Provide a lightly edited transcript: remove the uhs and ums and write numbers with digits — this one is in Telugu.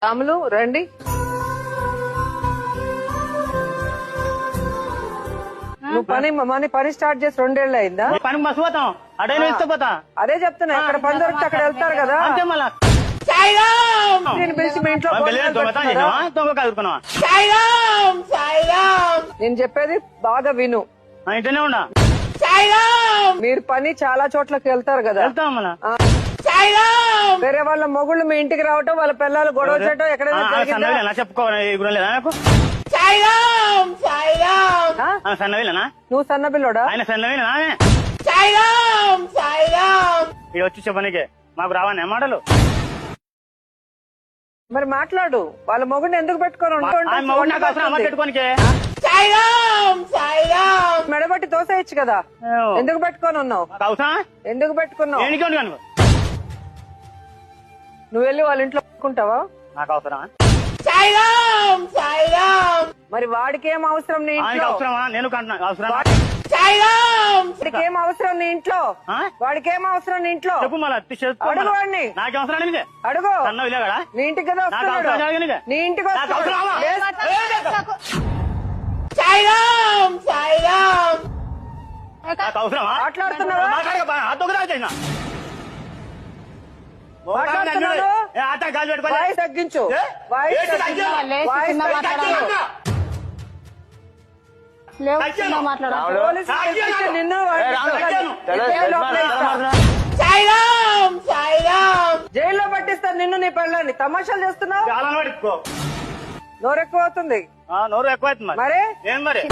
రాములు రండి. నువ్వు పని స్టార్ట్ చేసి 2 ఏళ్ళు అయిందా? పని మర్చిపోతాం అడే ఇష్టపోతా. అదే చెప్తున్నా, ఎక్కడ పని దొరికితే అక్కడ వెళ్తారు కదా. అంతే మళ్ళా నేను పిలిచి మీ ఇంట్లో నేను చెప్పేది బాగా విను. ఇంటనే ఉన్నా. మీరు పని చాలా చోట్లకి వెళ్తారు కదా. వెళ్తాం మళ్ళా. వేరే వాళ్ళ మొగుళ్ళు మీ ఇంటికి రావటం, వాళ్ళ పిల్లలు గొడవ చేయటం ఎక్కడైనా చెప్పుకోవాలా నాకు? సన్నవిలేనా? నువ్వు సన్న పిల్లోడా? ఆయన సన్నవిలేనా? ఇది వచ్చి చెప్పనీకే మాకు రావని మాటలు. మరి మాట్లాడు. వాళ్ళ మొగుడిని ఎందుకు పెట్టుకొని పెట్టుకోనికే మెడబట్టి తోసేయచ్చు కదా. ఎందుకు పెట్టుకొని ఉన్నావు? ఎందుకు పెట్టుకున్నావు? నువ్వు వెళ్ళి వాళ్ళ ఇంట్లో పెట్టుకుంటావా? నాకు అవసరమా? మరి వాడికి ఏం అవసరం నీ ఇంట్లో? అవసరమా? నేను అవసరం వాడికి ఏం అవసరం నీ ఇంట్లో? వాడికి ఏం అవసరం నీ ఇంట్లో? చెప్పు మళ్ళీ. అడుగు వాడిని. నాకు అవసరం అడుగు. సన్నవిలేదా? నీ ఇంటికి కదా వస్తున్నాడు. నీ ఇంటికి మాట్లాడుతున్నావా? వాయిస్ తగ్గించు. నిన్ను జైల్లో పట్టిస్తాను నిన్ను, నీ పెళ్ళాన్ని. తమాషాలు చేస్తున్నావు. నోరు ఎక్కువ అవుతుంది. నోరు ఎక్కువ అవుతుంది మరి. ఏం మరి?